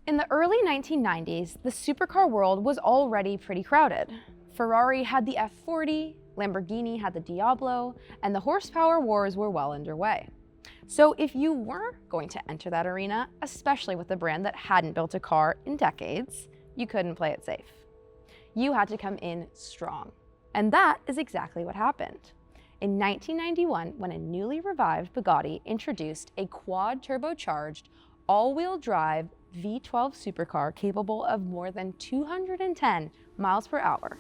In the early 1990s, the supercar world was already pretty crowded. Ferrari had the F40, Lamborghini had the Diablo, and the horsepower wars were well underway. So if you were going to enter that arena, especially with a brand that hadn't built a car in decades, you couldn't play it safe. You had to come in strong. And that is exactly what happened. In 1991, when a newly revived Bugatti introduced a quad-turbocharged, all-wheel drive V12 supercar capable of more than 210 miles per hour.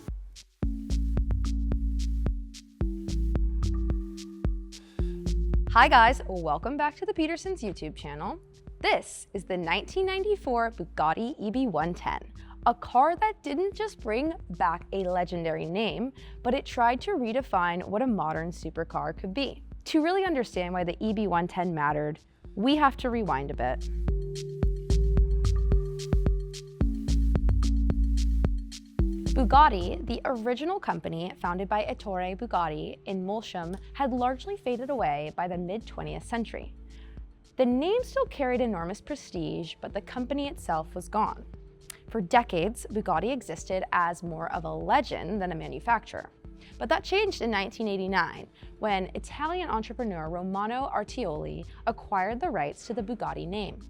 Hi guys, welcome back to the Petersen's YouTube channel. This is the 1994 Bugatti EB110, a car that didn't just bring back a legendary name, but it tried to redefine what a modern supercar could be. To really understand why the EB110 mattered, we have to rewind a bit. Bugatti, the original company founded by Ettore Bugatti in Molsheim, had largely faded away by the mid-20th century. The name still carried enormous prestige, but the company itself was gone. For decades, Bugatti existed as more of a legend than a manufacturer. But that changed in 1989, when Italian entrepreneur Romano Artioli acquired the rights to the Bugatti name.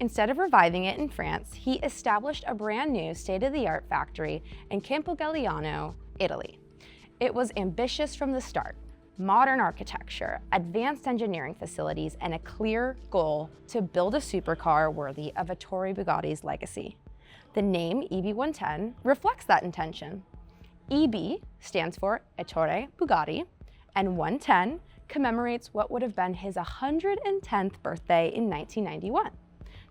Instead of reviving it in France, he established a brand new state-of-the-art factory in Campogalliano, Italy. It was ambitious from the start: modern architecture, advanced engineering facilities, and a clear goal to build a supercar worthy of Ettore Bugatti's legacy. The name EB110 reflects that intention. EB stands for Ettore Bugatti, and 110 commemorates what would have been his 110th birthday in 1991.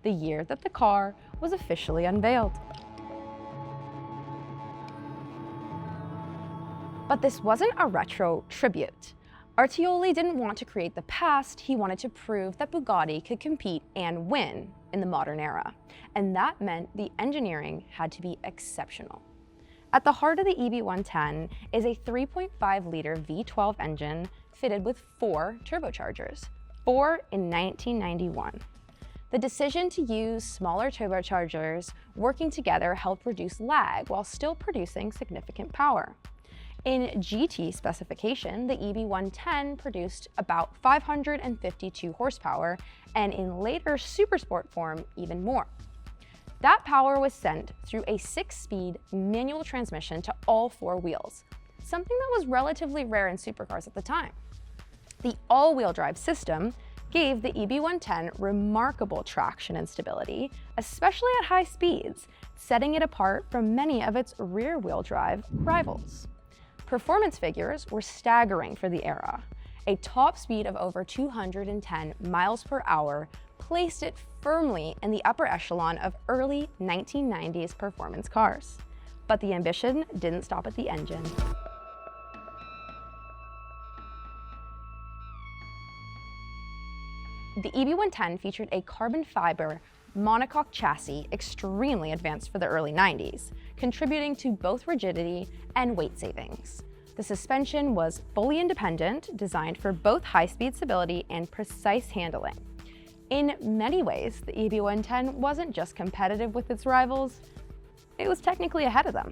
The year that the car was officially unveiled. But this wasn't a retro tribute. Artioli didn't want to create the past, he wanted to prove that Bugatti could compete and win in the modern era. And that meant the engineering had to be exceptional. At the heart of the EB110 is a 3.5-liter V12 engine fitted with 4 turbochargers, 4 in 1991. The decision to use smaller turbochargers working together helped reduce lag while still producing significant power. In GT specification, the EB110 produced about 552 horsepower, and in later Supersport form, even more. That power was sent through a 6-speed manual transmission to all 4 wheels, something that was relatively rare in supercars at the time. The all-wheel drive system gave the EB110 remarkable traction and stability, especially at high speeds, setting it apart from many of its rear-wheel drive rivals. Performance figures were staggering for the era. A top speed of over 210 miles per hour placed it firmly in the upper echelon of early 1990s performance cars. But the ambition didn't stop at the engine. The EB110 featured a carbon fiber monocoque chassis extremely advanced for the early 90s, contributing to both rigidity and weight savings. The suspension was fully independent, designed for both high-speed stability and precise handling. In many ways, the EB110 wasn't just competitive with its rivals, it was technically ahead of them.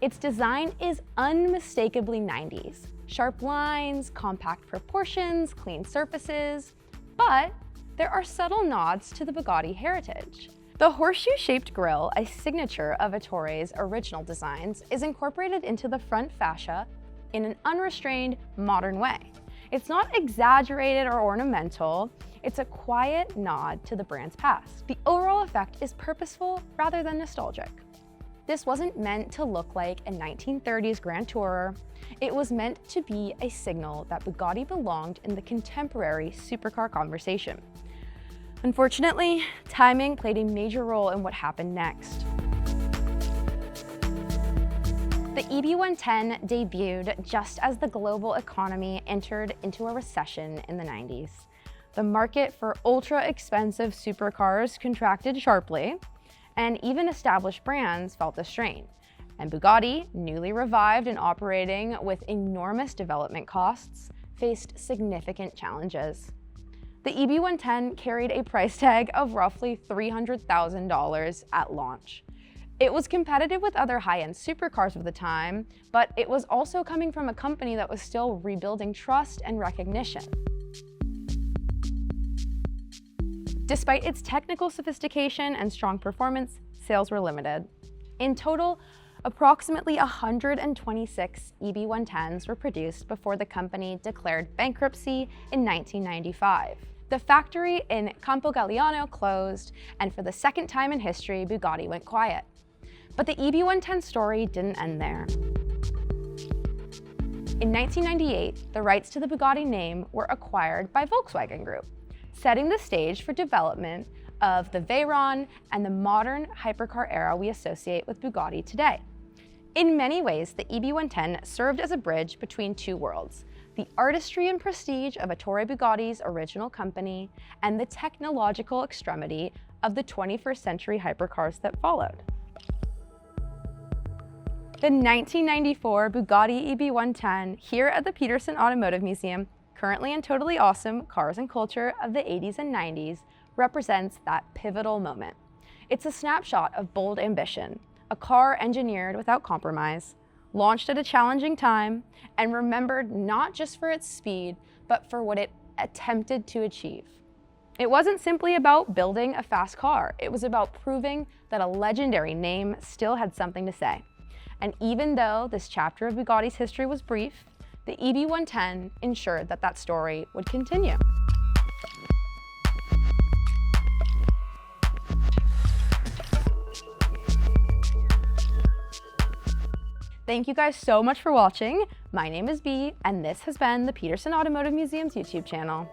Its design is unmistakably 90s. Sharp lines, compact proportions, clean surfaces, but there are subtle nods to the Bugatti heritage. The horseshoe-shaped grille, a signature of Ettore's original designs, is incorporated into the front fascia in an unrestrained, modern way. It's not exaggerated or ornamental, it's a quiet nod to the brand's past. The overall effect is purposeful rather than nostalgic. This wasn't meant to look like a 1930s Grand Tourer. It was meant to be a signal that Bugatti belonged in the contemporary supercar conversation. Unfortunately, timing played a major role in what happened next. The EB110 debuted just as the global economy entered into a recession in the 90s. The market for ultra-expensive supercars contracted sharply, and even established brands felt the strain. And Bugatti, newly revived and operating with enormous development costs, faced significant challenges. The EB110 carried a price tag of roughly $300,000 at launch. It was competitive with other high-end supercars of the time, but it was also coming from a company that was still rebuilding trust and recognition. Despite its technical sophistication and strong performance, sales were limited. In total, approximately 126 EB110s were produced before the company declared bankruptcy in 1995. The factory in Campogalliano closed, and for the second time in history, Bugatti went quiet. But the EB110 story didn't end there. In 1998, the rights to the Bugatti name were acquired by Volkswagen Group, setting the stage for development of the Veyron and the modern hypercar era we associate with Bugatti today. In many ways, the EB110 served as a bridge between two worlds: the artistry and prestige of Ettore Bugatti's original company and the technological extremity of the 21st century hypercars that followed. The 1994 Bugatti EB110 here at the Petersen Automotive Museum, currently in Totally Awesome Cars and Culture of the 80s and 90s, represents that pivotal moment. It's a snapshot of bold ambition, a car engineered without compromise, launched at a challenging time, and remembered not just for its speed, but for what it attempted to achieve. It wasn't simply about building a fast car, it was about proving that a legendary name still had something to say. And even though this chapter of Bugatti's history was brief, the EB110 ensured that that story would continue. Thank you guys so much for watching. My name is Bea, and this has been the Petersen Automotive Museum's YouTube channel.